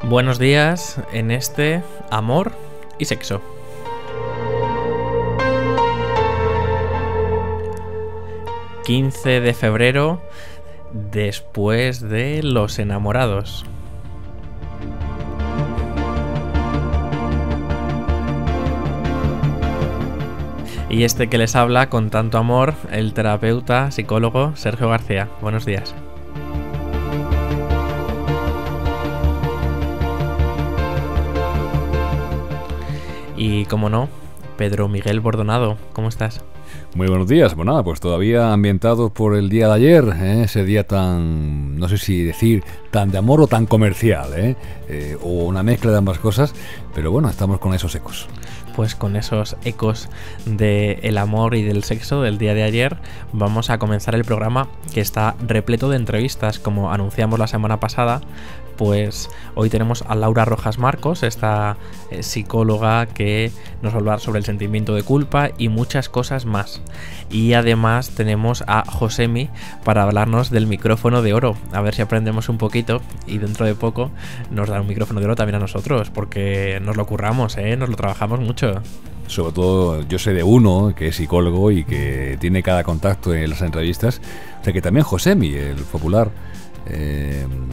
Buenos días en este Amor y Sexo. ...15 de febrero, después de Los Enamorados. Y este que les habla con tanto amor, el terapeuta, psicólogo Sergio García. Buenos días. Y como no, Pedro Miguel Bordonado, ¿cómo estás? Muy buenos días. Bueno, nada, pues todavía ambientado por el día de ayer, ese día tan, no sé si decir, tan de amor o tan comercial, o una mezcla de ambas cosas, pero bueno, estamos con esos ecos. Pues con esos ecos del amor y del sexo del día de ayer vamos a comenzar el programa, que está repleto de entrevistas, como anunciamos la semana pasada. Pues hoy tenemos a Laura Rojas Marcos, esta psicóloga que nos va a hablar sobre el sentimiento de culpa y muchas cosas más. Y además tenemos a Josemi para hablarnos del micrófono de oro. A ver si aprendemos un poquito y dentro de poco nos da un micrófono de oro también a nosotros, porque nos lo curramos, nos lo trabajamos mucho. Sobre todo yo sé de uno que es psicólogo y que tiene cada contacto en las entrevistas. O sea que también Josemi, el popular...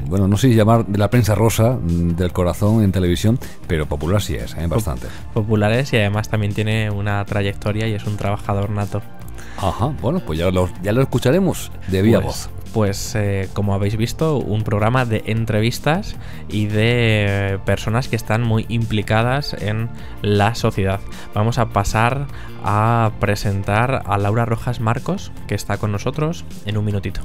bueno, no sé si llamar de la prensa rosa del corazón en televisión, pero popular sí es, bastante. Populares, y además también tiene una trayectoria y es un trabajador nato. Ajá, bueno, pues ya lo escucharemos de viva voz. Pues como habéis visto, un programa de entrevistas y de personas que están muy implicadas en la sociedad. Vamos a pasar a presentar a Laura Rojas Marcos, que está con nosotros en un minutito.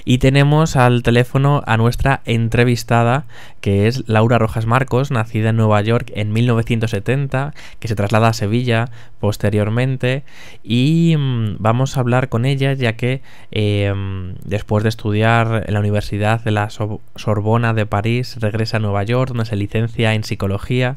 Y tenemos al teléfono a nuestra entrevistada, que es Laura Rojas Marcos, nacida en Nueva York en 1970, que se traslada a Sevilla posteriormente, y vamos a hablar con ella ya que después de estudiar en la Universidad de la Sorbona de París, regresa a Nueva York, donde se licencia en psicología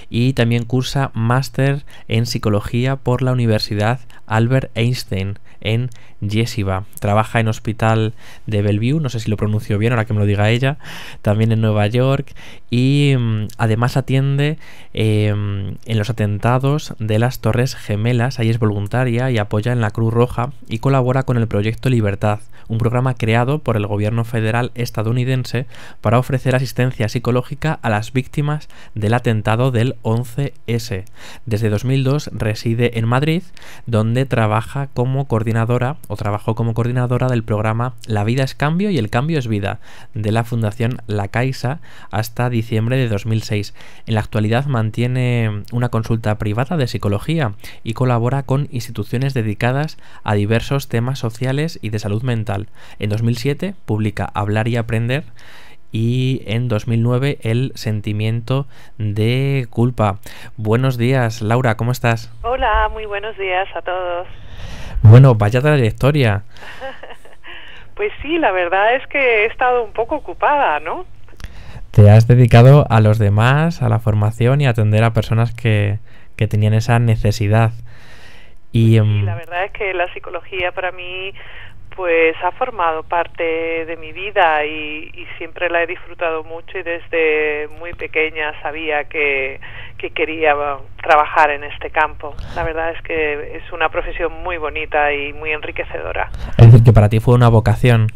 y también cursa máster en psicología por la Universidad Albert Einstein en Yeshiva. Trabaja en Hospital de Bellevue, no sé si lo pronuncio bien, ahora que me lo diga ella, también en Nueva York, y además atiende en los atentados de las Torres Gemelas. Ahí es voluntaria y apoya en la Cruz Roja y colabora con el Proyecto Libertad, un programa creado por el gobierno federal estadounidense para ofrecer asistencia psicológica a las víctimas del atentado del 11S. Desde 2002 reside en Madrid, donde trabajó como coordinadora del programa La Vida es Cambio y el Cambio es Vida de la Fundación La Caixa hasta diciembre de 2006. En la actualidad mantiene una consulta privada de psicología y colabora con instituciones dedicadas a diversos temas sociales y de salud mental. En 2007 publica Hablar y Aprender, y en 2009 El sentimiento de culpa. Buenos días, Laura, ¿cómo estás? Hola, muy buenos días a todos. Bueno, vaya trayectoria. Pues sí, la verdad es que he estado un poco ocupada, ¿no? Te has dedicado a los demás, a la formación y a atender a personas que tenían esa necesidad. Y sí, la verdad es que la psicología para mí pues ha formado parte de mi vida y siempre la he disfrutado mucho, y desde muy pequeña sabía que quería trabajar en este campo. La verdad es que es una profesión muy bonita y muy enriquecedora. Es decir, que para ti fue una vocación.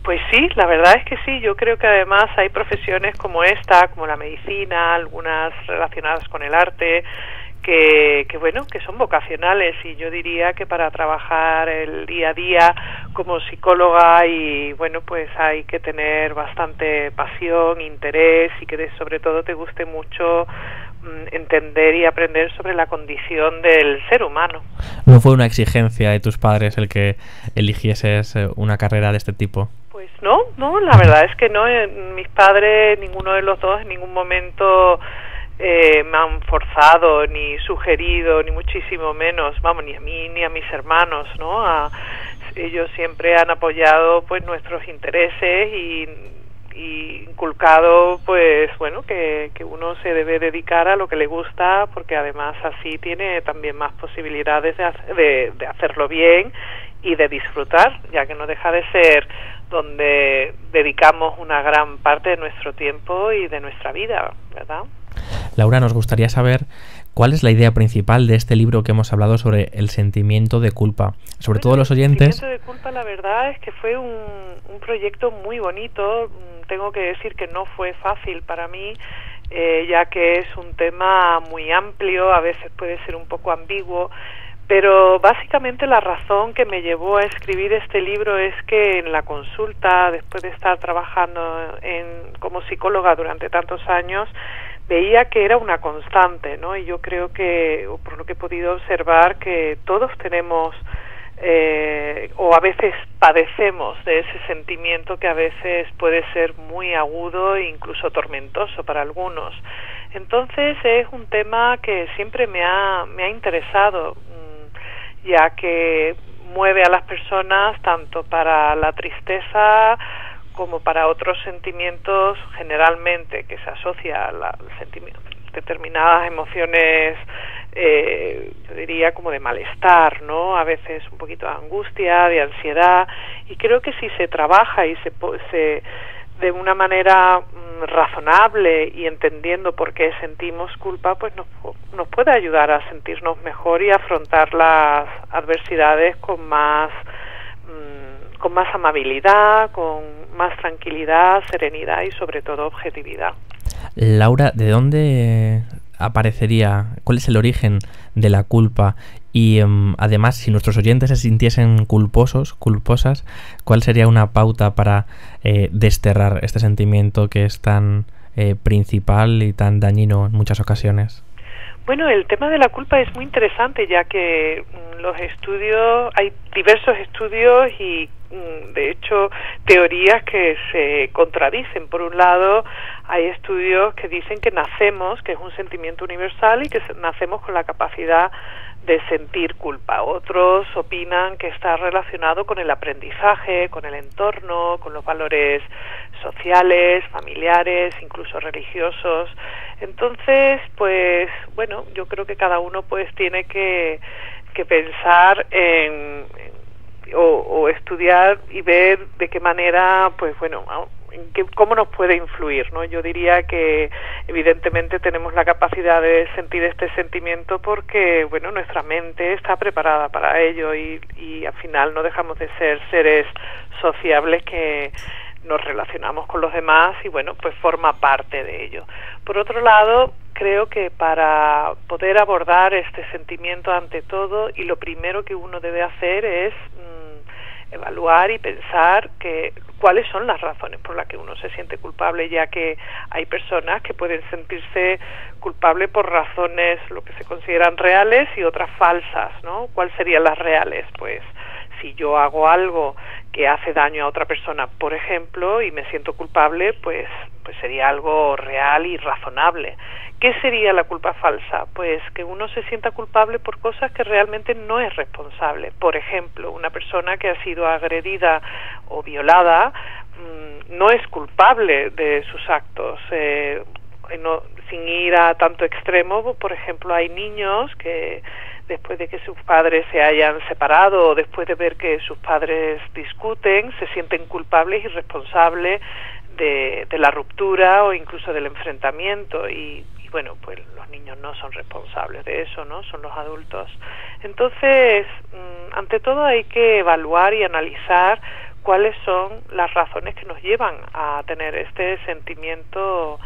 Pues sí, la verdad es que sí. Yo creo que además hay profesiones como esta, como la medicina, algunas relacionadas con el arte, que bueno, que son vocacionales, y yo diría que para trabajar el día a día como psicóloga, y bueno, pues hay que tener bastante pasión, interés, y que sobre todo te guste mucho entender y aprender sobre la condición del ser humano. ¿No fue una exigencia de tus padres el que eligieses una carrera de este tipo? Pues no, la verdad es que no. Mis padres, ninguno de los dos en ningún momento me han forzado, ni sugerido, ni muchísimo menos, vamos, ni a mí ni a mis hermanos, ¿no? Ellos siempre han apoyado pues nuestros intereses y y inculcado, pues bueno, que uno se debe dedicar a lo que le gusta, porque además así tiene también más posibilidades de hacerlo bien y de disfrutar, ya que no deja de ser donde dedicamos una gran parte de nuestro tiempo y de nuestra vida, ¿verdad? Laura, nos gustaría saber cuál es la idea principal de este libro que hemos hablado sobre el sentimiento de culpa. Sobre todo los oyentes... El sentimiento de culpa, la verdad es que fue un proyecto muy bonito. Tengo que decir que no fue fácil para mí, ya que es un tema muy amplio, a veces puede ser un poco ambiguo, pero básicamente la razón que me llevó a escribir este libro es que en la consulta, después de estar trabajando como psicóloga durante tantos años, veía que era una constante, ¿no? Y yo creo que, o por lo que he podido observar, que todos tenemos o a veces padecemos de ese sentimiento que a veces puede ser muy agudo e incluso tormentoso para algunos. Entonces es un tema que siempre me ha interesado, ya que mueve a las personas tanto para la tristeza como para otros sentimientos, generalmente que se asocia a determinadas emociones, yo diría como de malestar, ¿no? A veces un poquito de angustia, de ansiedad, y creo que si se trabaja y se de una manera razonable y entendiendo por qué sentimos culpa, pues nos puede ayudar a sentirnos mejor y afrontar las adversidades con más amabilidad, con más tranquilidad, serenidad y sobre todo objetividad. Laura, ¿de dónde aparecería? ¿Cuál es el origen de la culpa? Y además, si nuestros oyentes se sintiesen culposas, ¿cuál sería una pauta para desterrar este sentimiento que es tan principal y tan dañino en muchas ocasiones? Bueno, el tema de la culpa es muy interesante, ya que hay diversos estudios y de hecho teorías que se contradicen. Por un lado, hay estudios que dicen que nacemos, que es un sentimiento universal y que nacemos con la capacidad de sentir culpa. Otros opinan que está relacionado con el aprendizaje, con el entorno, con los valores sociales, familiares, incluso religiosos. Entonces, pues, bueno, yo creo que cada uno pues tiene que pensar o estudiar y ver de qué manera, pues bueno, cómo nos puede influir, ¿no? Yo diría que evidentemente tenemos la capacidad de sentir este sentimiento porque, bueno, nuestra mente está preparada para ello y al final no dejamos de ser seres sociables que nos relacionamos con los demás y, bueno, pues forma parte de ello. Por otro lado, creo que para poder abordar este sentimiento ante todo, y lo primero que uno debe hacer es evaluar y pensar cuáles son las razones por las que uno se siente culpable, ya que hay personas que pueden sentirse culpables por razones lo que se consideran reales y otras falsas, ¿no? ¿Cuáles serían las reales? Pues si yo hago algo que hace daño a otra persona, por ejemplo, y me siento culpable, pues sería algo real y razonable. ¿Qué sería la culpa falsa? Pues que uno se sienta culpable por cosas que realmente no es responsable. Por ejemplo, una persona que ha sido agredida o violada no es culpable de sus actos. Sin ir a tanto extremo, por ejemplo, hay niños que después de que sus padres se hayan separado o después de ver que sus padres discuten, se sienten culpables y responsables de la ruptura o incluso del enfrentamiento y bueno, pues los niños no son responsables de eso, ¿no? Son los adultos. Entonces, ante todo hay que evaluar y analizar cuáles son las razones que nos llevan a tener este sentimiento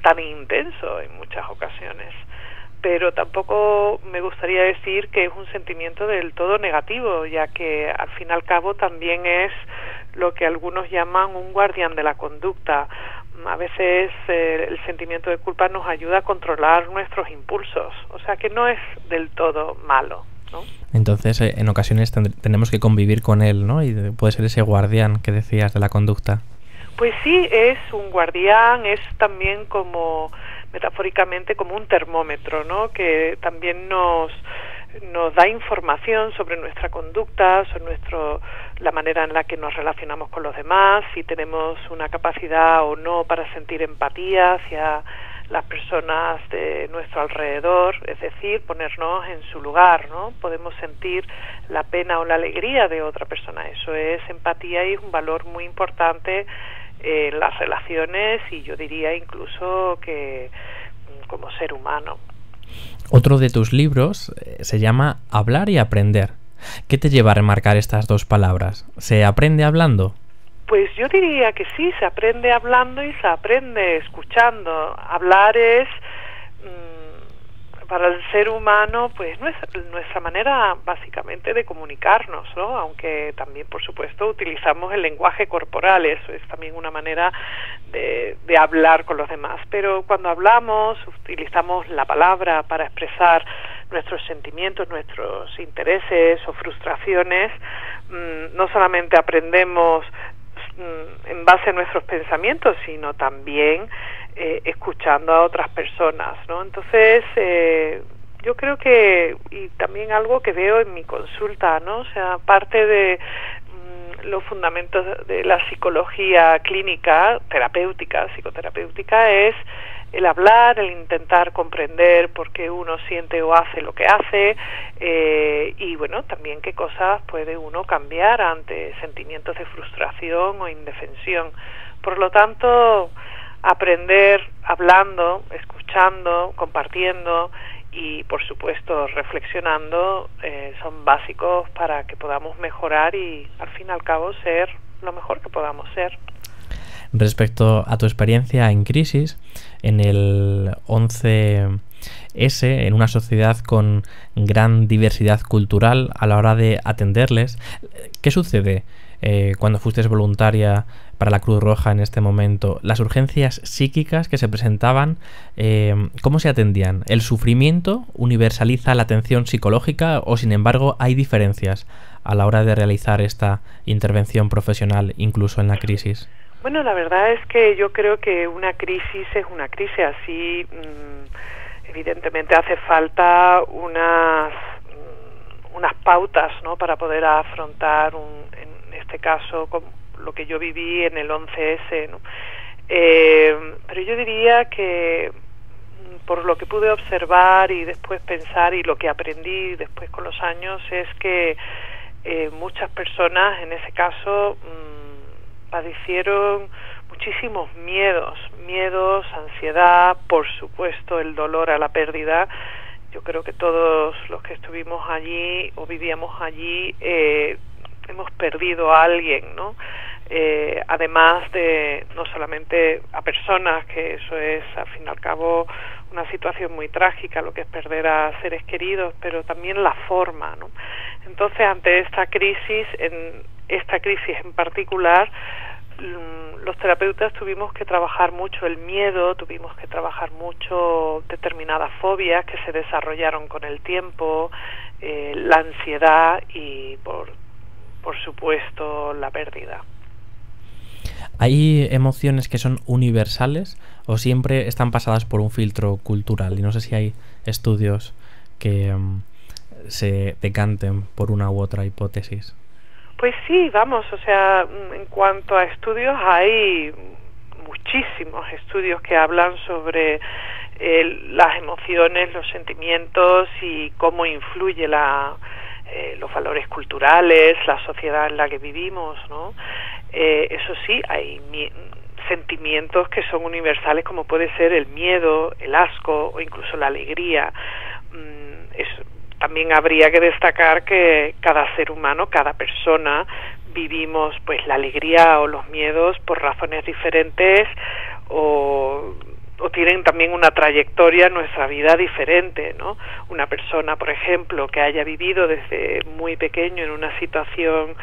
tan intenso en muchas ocasiones. Pero tampoco me gustaría decir que es un sentimiento del todo negativo, ya que al fin y al cabo también es lo que algunos llaman un guardián de la conducta. A veces el sentimiento de culpa nos ayuda a controlar nuestros impulsos, o sea que no es del todo malo, ¿no? Entonces, en ocasiones tenemos que convivir con él, ¿no? Y puede ser ese guardián que decías de la conducta. Pues sí, es un guardián, es también como metafóricamente como un termómetro, ¿no? Que también nos nos da información sobre nuestra conducta, sobre la manera en la que nos relacionamos con los demás, si tenemos una capacidad o no para sentir empatía hacia las personas de nuestro alrededor, es decir, ponernos en su lugar, ¿no? Podemos sentir la pena o la alegría de otra persona. Eso es empatía y es un valor muy importante en las relaciones, y yo diría incluso que como ser humano. Otro de tus libros se llama Hablar y aprender. ¿Qué te lleva a remarcar estas dos palabras? ¿Se aprende hablando? Pues yo diría que sí, se aprende hablando y se aprende escuchando. Hablar es, para el ser humano, pues nuestra manera básicamente de comunicarnos, ¿no? Aunque también, por supuesto, utilizamos el lenguaje corporal, eso es también una manera de hablar con los demás. Pero cuando hablamos, utilizamos la palabra para expresar nuestros sentimientos, nuestros intereses o frustraciones. No solamente aprendemos en base a nuestros pensamientos, sino también escuchando a otras personas, ¿no? Entonces, yo creo que, y también algo que veo en mi consulta, ¿no? O sea, parte de los fundamentos de la psicología clínica, terapéutica, psicoterapéutica, es el hablar, el intentar comprender por qué uno siente o hace lo que hace, y bueno, también qué cosas puede uno cambiar ante sentimientos de frustración o indefensión. Por lo tanto, aprender hablando, escuchando, compartiendo y, por supuesto, reflexionando son básicos para que podamos mejorar y, al fin y al cabo, ser lo mejor que podamos ser. Respecto a tu experiencia en crisis, en el 11S, en una sociedad con gran diversidad cultural a la hora de atenderles, ¿qué sucede cuando fuiste voluntaria para la Cruz Roja en este momento? Las urgencias psíquicas que se presentaban, ¿cómo se atendían? ¿El sufrimiento universaliza la atención psicológica o, sin embargo, hay diferencias a la hora de realizar esta intervención profesional, incluso en la crisis? Bueno, la verdad es que yo creo que una crisis es una crisis, así evidentemente hace falta unas pautas, ¿no?, para poder afrontar en este caso lo que yo viví en el 11S, ¿no? Pero yo diría que por lo que pude observar y después pensar y lo que aprendí después con los años es que muchas personas en ese caso padecieron muchísimos miedos, ansiedad, por supuesto el dolor a la pérdida. Yo creo que todos los que estuvimos allí o vivíamos allí hemos perdido a alguien, ¿no? Además de no solamente a personas, que eso es al fin y al cabo una situación muy trágica, lo que es perder a seres queridos, pero también la forma, ¿no? Entonces, ante esta crisis en particular, los terapeutas tuvimos que trabajar mucho el miedo, tuvimos que trabajar mucho determinadas fobias que se desarrollaron con el tiempo, la ansiedad y por supuesto la pérdida. ¿Hay emociones que son universales o siempre están pasadas por un filtro cultural? Y no sé si hay estudios que se decanten por una u otra hipótesis. Pues sí, vamos, o sea, en cuanto a estudios, hay muchísimos estudios que hablan sobre las emociones, los sentimientos y cómo influye los valores culturales, la sociedad en la que vivimos, ¿no? Eso sí, hay sentimientos que son universales, como puede ser el miedo, el asco o incluso la alegría. También habría que destacar que cada ser humano, cada persona, vivimos pues la alegría o los miedos por razones diferentes o tienen también una trayectoria en nuestra vida diferente, ¿no? Una persona, por ejemplo, que haya vivido desde muy pequeño en una situación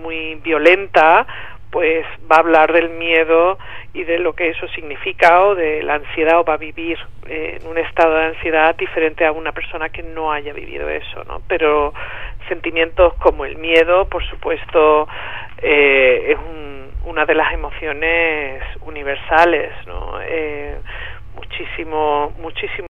muy violenta, pues va a hablar del miedo y de lo que eso significa, o de la ansiedad, o va a vivir en un estado de ansiedad diferente a una persona que no haya vivido eso, ¿no? Pero sentimientos como el miedo, por supuesto, es una de las emociones universales, ¿no? Muchísimo